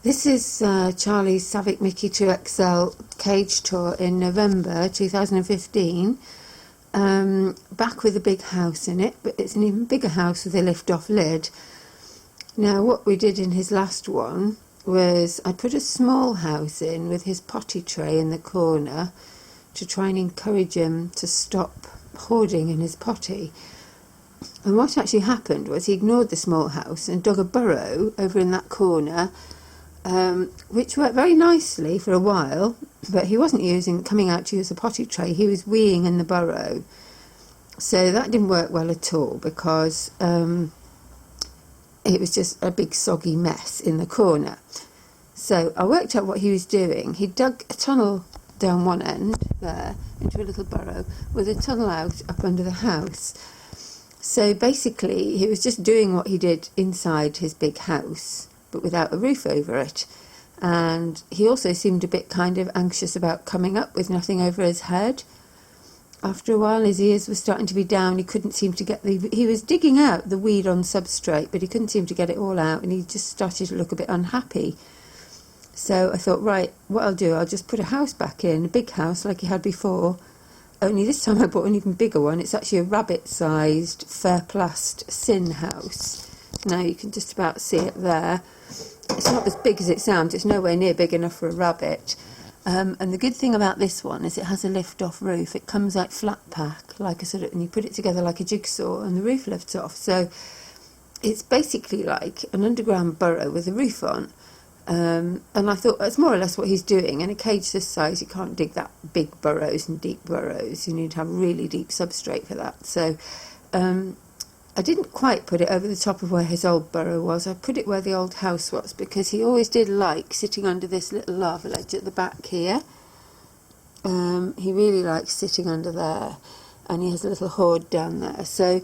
This is Charlie's Savic Mickey 2XL cage tour in November 2015. Back with a big house in it, but it's an even bigger house with a lift-off lid. Now, what we did in his last one was I put a small house in with his potty tray in the corner to try and encourage him to stop hoarding in his potty. And what actually happened was he ignored the small house and dug a burrow over in that corner, which worked very nicely for a while, but he wasn't coming out to use the potty tray, he was weeing in the burrow. So that didn't work well at all, because it was just a big soggy mess in the corner. So I worked out what he was doing. He dug a tunnel down one end there into a little burrow with a tunnel out up under the house. So basically he was just doing what he did inside his big house, but without a roof over it. And he also seemed a bit kind of anxious about coming up with nothing over his head. After a while his ears were starting to be down. He couldn't seem to get he was digging out the weed on substrate, but he couldn't seem to get it all out, and he just started to look a bit unhappy. So I thought, right, what I'll do, I'll just put a house back in, a big house like he had before, only this time I bought an even bigger one. It's actually a rabbit-sized fair-plast sin house. Now you can just about see it there. It's not as big as it sounds, it's nowhere near big enough for a rabbit. And the good thing about this one is it has a lift-off roof. It comes like flat pack, like a sort of, and you put it together like a jigsaw, and the roof lifts off. So it's basically like an underground burrow with a roof on. And I thought that's more or less what he's doing. In a cage this size, you can't dig that big burrows and deep burrows. You need to have really deep substrate for that. So I didn't quite put it over the top of where his old burrow was. I put it where the old house was, because he always did like sitting under this little lava ledge at the back here. He really likes sitting under there, and he has a little hoard down there. So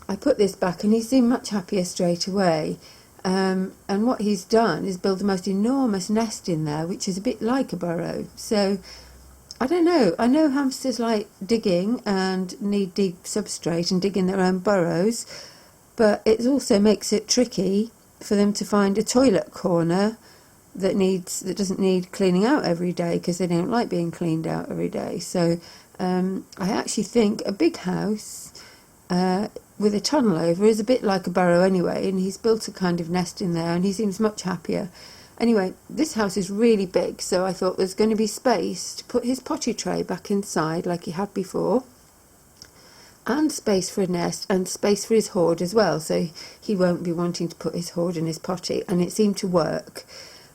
I put this back, and he seemed much happier straight away. And what he's done is build the most enormous nest in there, which is a bit like a burrow. So I don't know. I know hamsters like digging and need deep substrate and dig in their own burrows, but it also makes it tricky for them to find a toilet corner that doesn't need cleaning out every day, because they don't like being cleaned out every day. So I actually think a big house with a tunnel over is a bit like a burrow anyway, and he's built a kind of nest in there, and he seems much happier. Anyway, this house is really big, so I thought there's going to be space to put his potty tray back inside like he had before, and space for a nest, and space for his hoard as well, so he won't be wanting to put his hoard in his potty. And it seemed to work.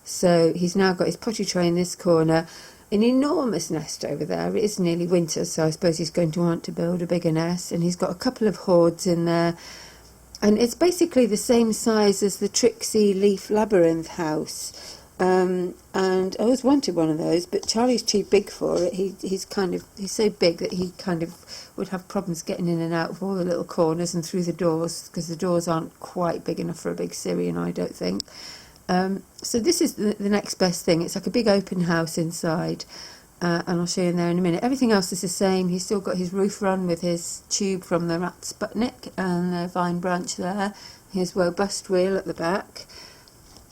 So he's now got his potty tray in this corner, an enormous nest over there. It is nearly winter, so I suppose he's going to want to build a bigger nest, and he's got a couple of hoards in there. And it's basically the same size as the Trixie Leaf Labyrinth house. And I always wanted one of those, but Charlie's too big for it. He's so big that he kind of would have problems getting in and out of all the little corners and through the doors, because the doors aren't quite big enough for a big Syrian, I don't think. So this is the next best thing. It's like a big open house inside. And I'll show you in there in a minute. Everything else is the same. He's still got his roof run with his tube from the rat Sputnik and the vine branch there. His robust wheel at the back.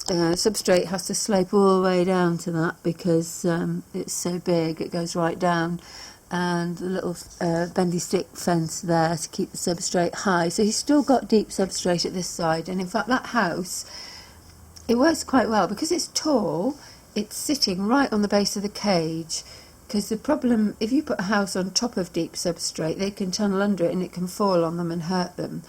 Substrate has to slope all the way down to that, because it's so big it goes right down. And the little bendy stick fence there to keep the substrate high. So he's still got deep substrate at this side. And in fact that house, it works quite well because it's tall. It's sitting right on the base of the cage, because the problem, if you put a house on top of deep substrate, they can tunnel under it and it can fall on them and hurt them.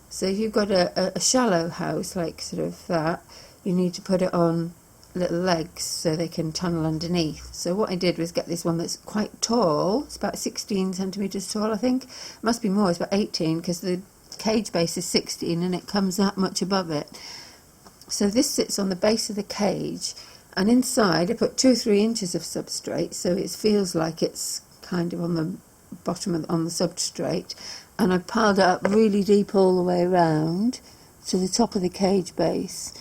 So if you've got a shallow house like sort of that, you need to put it on little legs so they can tunnel underneath. So what I did was get this one that's quite tall. It's about 16 centimetres tall, I think. It must be more, it's about 18, because the cage base is 16 and it comes that much above it. So this sits on the base of the cage, and inside I put 2 or 3 inches of substrate, so it feels like it's kind of on the bottom on the substrate, and I piled it up really deep all the way around to the top of the cage base.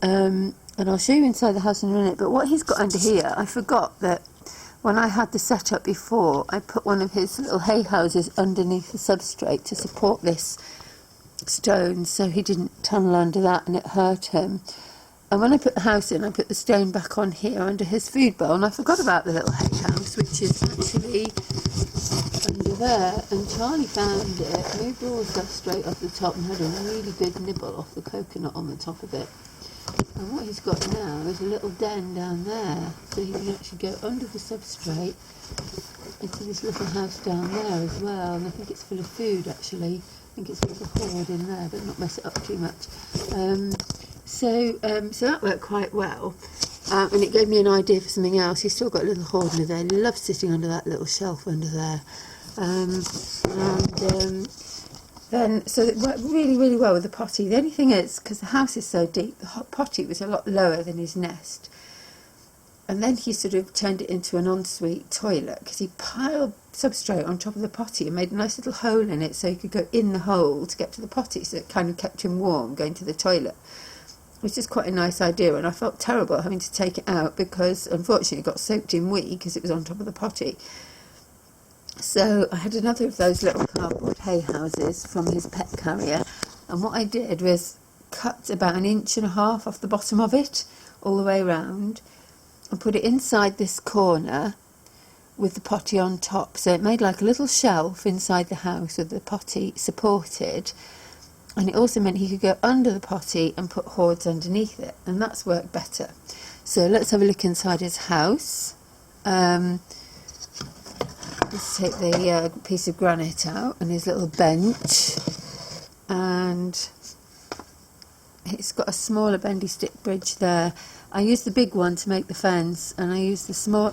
And I'll show you inside the house in a minute. But what he's got under here, I forgot that when I had the setup before, I put one of his little hay houses underneath the substrate to support this stone, so he didn't tunnel under that and it hurt him. And when I put the house in, I put the stone back on here under his food bowl, and I forgot about the little hay house, which is actually under there. And Charlie found it, moved all the stuff straight off the top, and had a really good nibble off the coconut on the top of it. And what he's got now is a little den down there, so he can actually go under the substrate into this little house down there as well. And I think it's full of food, actually. I think it's a little hoard in there, but not mess it up too much. So that worked quite well, and it gave me an idea for something else. He's still got a little hoard under there. He loves sitting under that little shelf under there. Then so it worked really, really well with the potty. The only thing is, because the house is so deep, the potty was a lot lower than his nest. And then he sort of turned it into an ensuite toilet, because he piled substrate on top of the potty and made a nice little hole in it so he could go in the hole to get to the potty, so it kind of kept him warm going to the toilet, which is quite a nice idea. And I felt terrible having to take it out, because unfortunately it got soaked in wee because it was on top of the potty. So I had another of those little cardboard hay houses from his pet carrier, and what I did was cut about 1.5 inches off the bottom of it all the way round and put it inside this corner with the potty on top, so it made like a little shelf inside the house with the potty supported, and it also meant he could go under the potty and put hoards underneath it, and that's worked better. So let's have a look inside his house. Let's take the piece of granite out and his little bench, and it's got a smaller bendy stick bridge there. I used the big one to make the fence, and I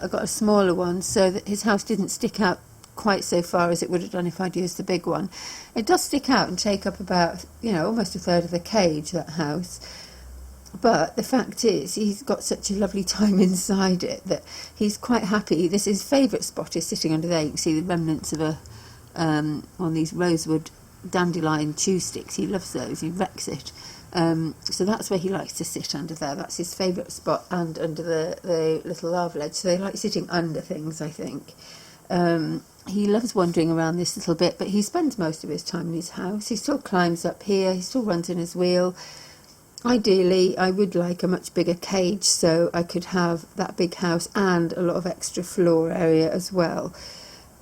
got a smaller one so that his house didn't stick out quite so far as it would have done if I'd used the big one. It does stick out and take up about, almost 1/3 of the cage, that house. But the fact is, he's got such a lovely time inside it that he's quite happy. This is his favourite spot is sitting under there. You can see the remnants of one of these rosewood dandelion chew sticks. He loves those. He wrecks it. So that's where he likes to sit, under there. That's his favourite spot, and under the little lava ledge. So they like sitting under things, I think. He loves wandering around this little bit, but he spends most of his time in his house. He still climbs up here. He still runs in his wheel. Ideally, I would like a much bigger cage so I could have that big house and a lot of extra floor area as well.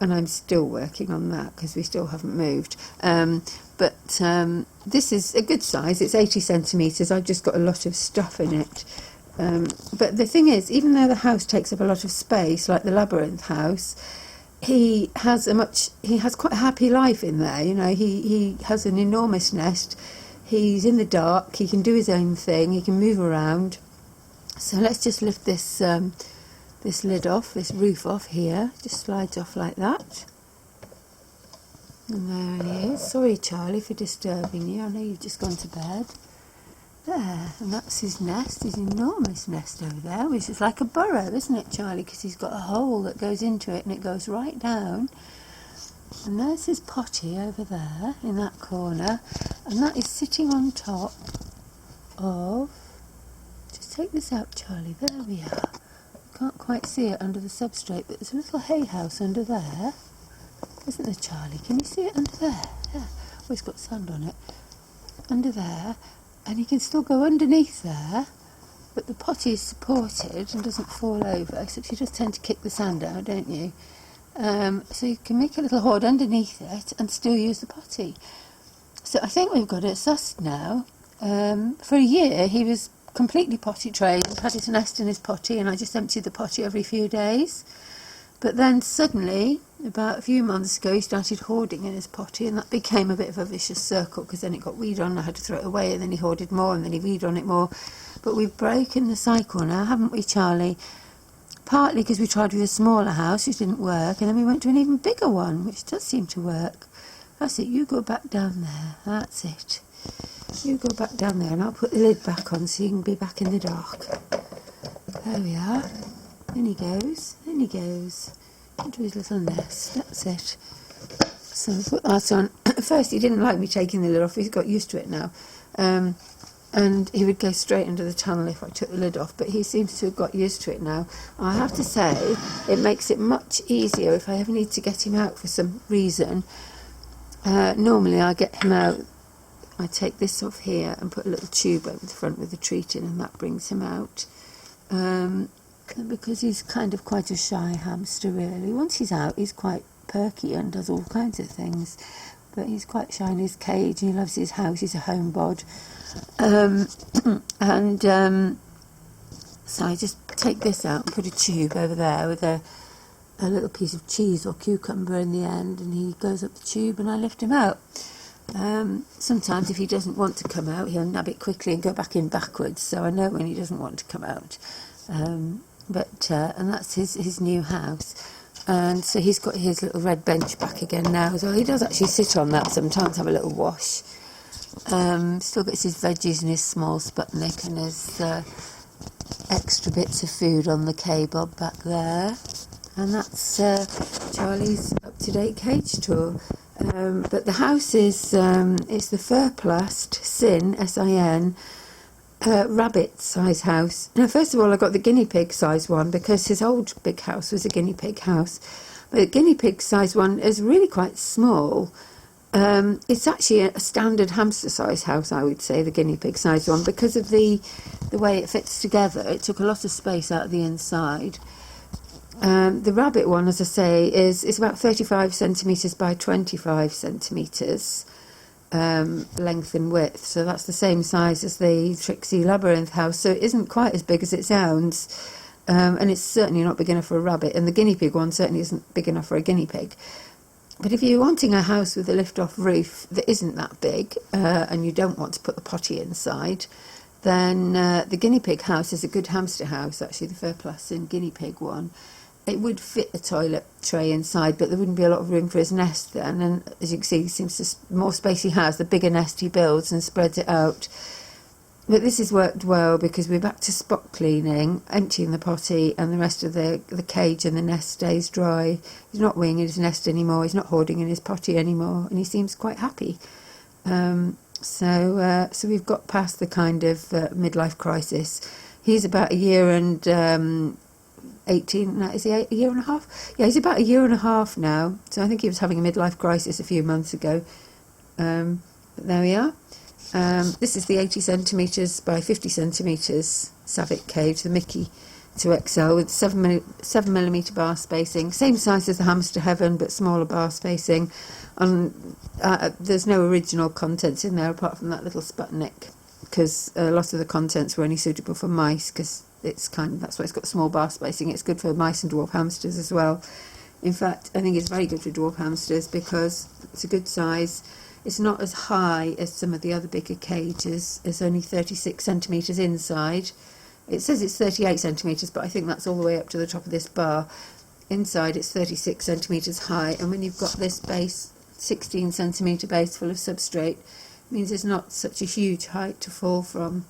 And I'm still working on that because we still haven't moved. But this is a good size. It's 80 centimetres. I've just got a lot of stuff in it. But the thing is, even though the house takes up a lot of space, like the labyrinth house, he has quite a happy life in there. He has an enormous nest. He's in the dark. He can do his own thing. He can move around. So let's just lift this this lid off, this roof off here. Just slides off like that. And there he is. Sorry, Charlie, for disturbing you. I know you've just gone to bed. There, and that's his nest, his enormous nest over there, which is like a burrow, isn't it, Charlie? Because he's got a hole that goes into it and it goes right down. And there's his potty over there in that corner, and that is sitting on top of... Just take this out, Charlie. There we are. Can't quite see it under the substrate, but there's a little hay house under there. Isn't there, Charlie? Can you see it under there? Yeah. Oh, it's got sand on it. Under there. And you can still go underneath there, but the potty is supported and doesn't fall over, except you just tend to kick the sand out, don't you? So you can make a little hoard underneath it and still use the potty. So I think we've got it sussed now. For a year he was completely potty trained, had his nest in his potty, and I just emptied the potty every few days. But then suddenly, about a few months ago, he started hoarding in his potty, and that became a bit of a vicious circle, because then it got weed on, I had to throw it away, and then he hoarded more, and then he weed on it more. But we've broken the cycle now, haven't we, Charlie? Partly because we tried with a smaller house, which didn't work, and then we went to an even bigger one, which does seem to work. That's it, you go back down there, that's it. You go back down there, and I'll put the lid back on so you can be back in the dark. There we are. In he goes, into his little nest, that's it. So I put that on. At first he didn't like me taking the lid off, he's got used to it now. And he would go straight into the tunnel if I took the lid off, but he seems to have got used to it now. I have to say, it makes it much easier if I ever need to get him out for some reason. Normally I get him out I take this off here and put a little tube over the front with the treat in, and that brings him out. Because he's kind of quite a shy hamster, really. Once he's out, he's quite perky and does all kinds of things. But he's quite shy in his cage, and he loves his house. He's a homebod. So I just take this out and put a tube over there with a little piece of cheese or cucumber in the end, and he goes up the tube and I lift him out. Sometimes if he doesn't want to come out, he'll nab it quickly and go back in backwards, so I know when he doesn't want to come out. And that's his new house. And so he's got his little red bench back again now as well. He does actually sit on that sometimes, have a little wash. Still gets his veggies and his small Sputnik and his extra bits of food on the kebab back there. And that's Charlie's up-to-date cage tour. But the house is it's the fur-plast Sin, S-I-N, rabbit size house. Now, first of all, I got the guinea pig size one because his old big house was a guinea pig house. But the guinea pig size one is really quite small. It's actually a standard hamster size house, I would say, the guinea pig size one, because of the way it fits together. It took a lot of space out of the inside. The rabbit one, as I say, is about 35 centimetres by 25 centimetres length and width. So that's the same size as the Trixie Labyrinth house. So it isn't quite as big as it sounds. And it's certainly not big enough for a rabbit. And the guinea pig one certainly isn't big enough for a guinea pig. But if you're wanting a house with a lift-off roof that isn't that big, and you don't want to put the potty inside, then the guinea pig house is a good hamster house, actually, the fur-plast guinea pig one. It would fit a toilet tray inside, but there wouldn't be a lot of room for his nest then. And as you can see, he seems to, more space he has, the bigger nest he builds and spreads it out. But this has worked well because we're back to spot cleaning, emptying the potty, and the rest of the cage and the nest stays dry. He's not weighing in his nest anymore, he's not hoarding in his potty anymore, and he seems quite happy. So we've got past the kind of midlife crisis. He's about a year and 18, is he a year and a half? Yeah, he's about a year and a half now, so I think he was having a midlife crisis a few months ago. But there we are. This is the 80 centimetres by 50 centimetres Savic cage, the Mickey 2XL, with 7mm bar spacing, same size as the Hamster Heaven but smaller bar spacing. There's no original contents in there apart from that little Sputnik, because a lot of the contents were only suitable for mice, because that's why it's got small bar spacing. It's good for mice and dwarf hamsters as well. In fact, I think it's very good for dwarf hamsters because it's a good size. It's not as high as some of the other bigger cages. It's only 36 centimetres inside. It says it's 38 centimetres, but I think that's all the way up to the top of this bar. Inside it's 36 centimetres high, and when you've got this base, 16 centimetre base full of substrate, it means there's not such a huge height to fall from.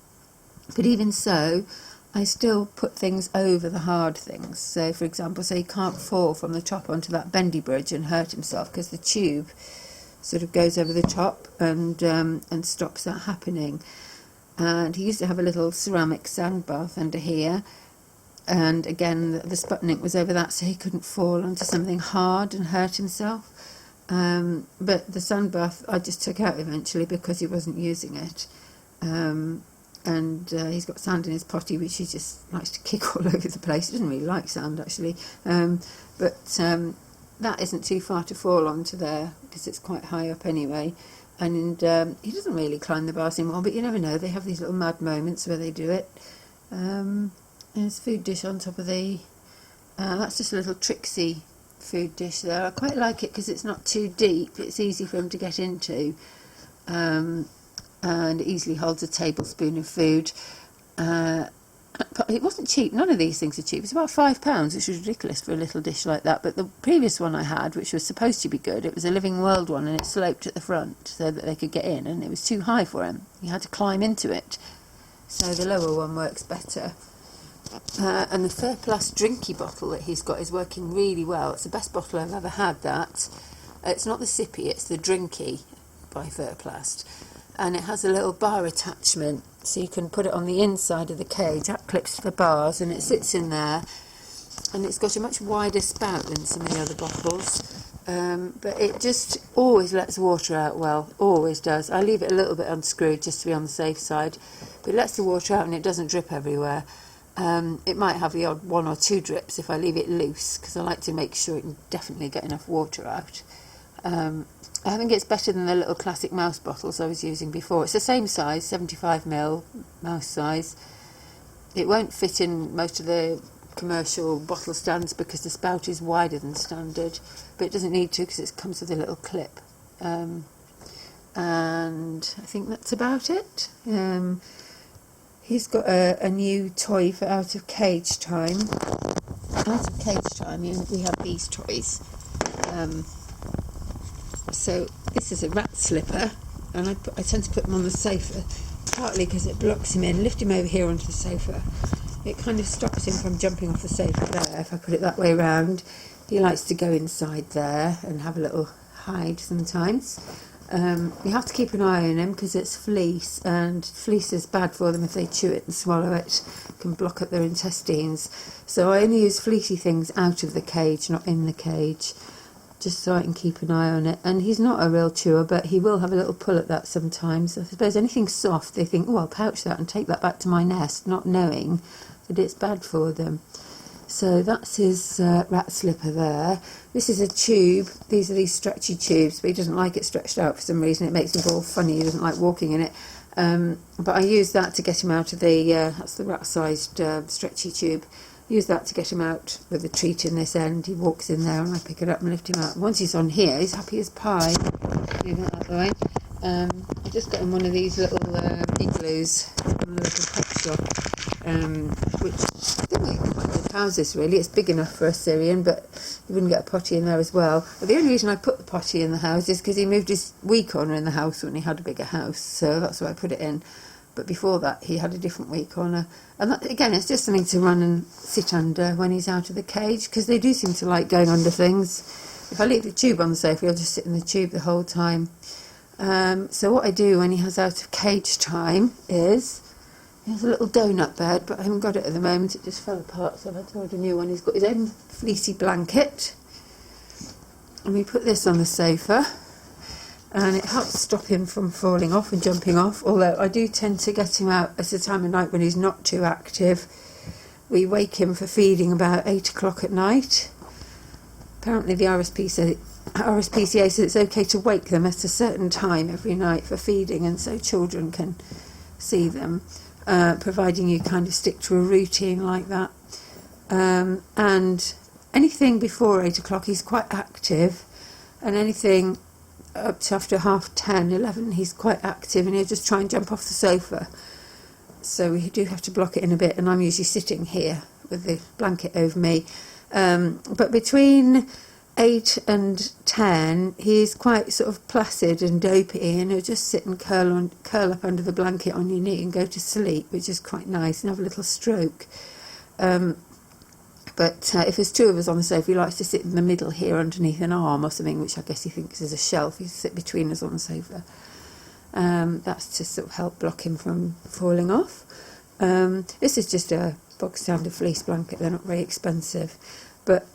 But even so, I still put things over the hard things. So, for example, he can't fall from the top onto that bendy bridge and hurt himself, because the tube sort of goes over the top and stops that happening. And he used to have a little ceramic sand bath under here, and again the Sputnik was over that, so he couldn't fall onto something hard and hurt himself. But the sand bath I just took out eventually because he wasn't using it. And he's got sand in his potty, which he just likes to kick all over the place. He doesn't really like sand, actually. But that isn't too far to fall onto there, because it's quite high up anyway. And he doesn't really climb the bars anymore, but you never know. They have these little mad moments where they do it. And there's food dish on top of the... that's just a little Trixie food dish there. I quite like it because it's not too deep. It's easy for him to get into. And it easily holds a tablespoon of food. It wasn't cheap. None of these things are cheap. It's about £5, which is ridiculous for a little dish like that. But the previous one I had, which was supposed to be good, it was a Living World one, and it sloped at the front so that they could get in, and it was too high for him. He had to climb into it. So the lower one works better. And the fur-plast drinky bottle that he's got is working really well. It's the best bottle I've ever had, that. It's not the sippy, it's the drinky by fur-plast. And it has a little bar attachment, so you can put it on the inside of the cage. That clips to the bars, and it sits in there. And it's got a much wider spout than some of the other bottles. but it just always lets water out well, always does. I leave it a little bit unscrewed just to be on the safe side, but it lets the water out and it doesn't drip everywhere. It might have the odd 1 or 2 drips if I leave it loose, because I like to make sure it can definitely get enough water out. I think it's better than the little classic mouse bottles I was using before. It's the same size, 75ml mouse size. It won't fit in most of the commercial bottle stands because the spout is wider than standard, but it doesn't need to because it comes with a little clip. And I think that's about it. He's got a new toy for out of cage time. Out of cage time, we have these toys. So this is a rat slipper, and I tend to put them on the sofa, partly because it blocks him in. Lift him over here onto the sofa. It kind of stops him from jumping off the sofa there. If I put it that way round, he likes to go inside there and have a little hide sometimes. You have to keep an eye on him because it's fleece, and fleece is bad for them if they chew it and swallow it. It can block up their intestines. So I only use fleecy things out of the cage, not in the cage, just so I can keep an eye on it. And he's not a real chewer, but he will have a little pull at that sometimes. I suppose anything soft, they think, oh, I'll pouch that and take that back to my nest, not knowing that it's bad for them. So that's his rat slipper there. This is a tube. These are these stretchy tubes, but he doesn't like it stretched out for some reason. It makes him all funny. He doesn't like walking in it. But I use that to get him out of the, that's the rat-sized stretchy tube. I use that to get him out with the treat in this end. He walks in there and I pick it up and lift him out. Once he's on here, he's happy as pie. Move that out of the way. I just got him one of these little igloos from the little pet shop, which I think make quite good houses really. It's big enough for a Syrian, but you wouldn't get a potty in there as well. But the only reason I put the potty in the house is because he moved his wee corner in the house when he had a bigger house, so that's why I put it in. But before that he had a different wee corner, and that, again, it's just something to run and sit under when he's out of the cage, because they do seem to like going under things. If I leave the tube on the sofa, he'll just sit in the tube the whole time. So what I do when he has out of cage time is, he has a little donut bed, but I haven't got it at the moment, it just fell apart, so I've had to order a new one. He's got his own fleecy blanket, and we put this on the sofa, and it helps stop him from falling off and jumping off, although I do tend to get him out at a time of night when he's not too active. We wake him for feeding about 8 o'clock at night. Apparently the RSPCA says it's okay to wake them at a certain time every night for feeding, and so children can see them, providing you kind of stick to a routine like that. And anything before 8 o'clock he's quite active, and anything up to after 10:30, 11 he's quite active, and he'll just try and jump off the sofa. So we do have to block it in a bit, and I'm usually sitting here with the blanket over me. But between 8 and 10 he's quite sort of placid and dopey, and he'll just sit and curl up under the blanket on your knee and go to sleep, which is quite nice, and have a little stroke. But if there's 2 of us on the sofa, he likes to sit in the middle here underneath an arm or something, which I guess he thinks is a shelf. He sit between us on the sofa. That's to sort of help block him from falling off. This is just a bog standard fleece blanket. They're not very expensive. But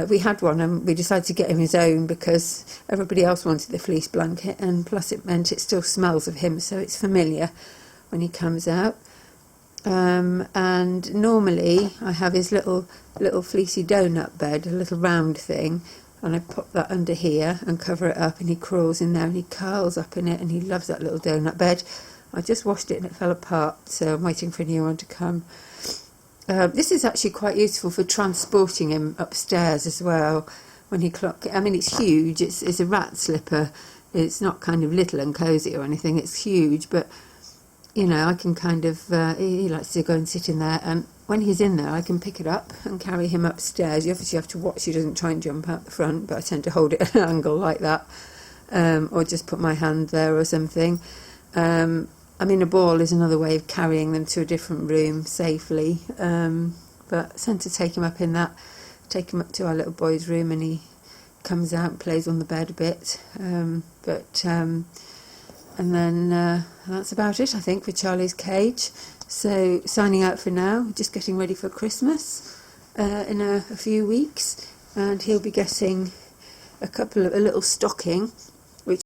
we had one, and we decided to get him his own because everybody else wanted the fleece blanket, and plus it meant it still smells of him, so it's familiar when he comes out. And normally I have his little fleecy donut bed, a little round thing, and I pop that under here and cover it up, and he crawls in there and he curls up in it, and he loves that little donut bed. I just washed it and it fell apart, so I'm waiting for a new one to come. This is actually quite useful for transporting him upstairs as well. When he I mean, it's huge, it's a rat slipper, it's not kind of little and cosy or anything, it's huge, but you know, I can kind of, he likes to go and sit in there, and when he's in there I can pick it up and carry him upstairs. You obviously have to watch he doesn't try and jump out the front, but I tend to hold it at an angle like that, or just put my hand there or something. I mean, a ball is another way of carrying them to a different room safely, but I tend to take him up in that, take him up to our little boy's room, and he comes out and plays on the bed a bit, and then that's about it, I think, for Charlie's cage. So signing out for now, just getting ready for Christmas in a few weeks, and he'll be getting a little stocking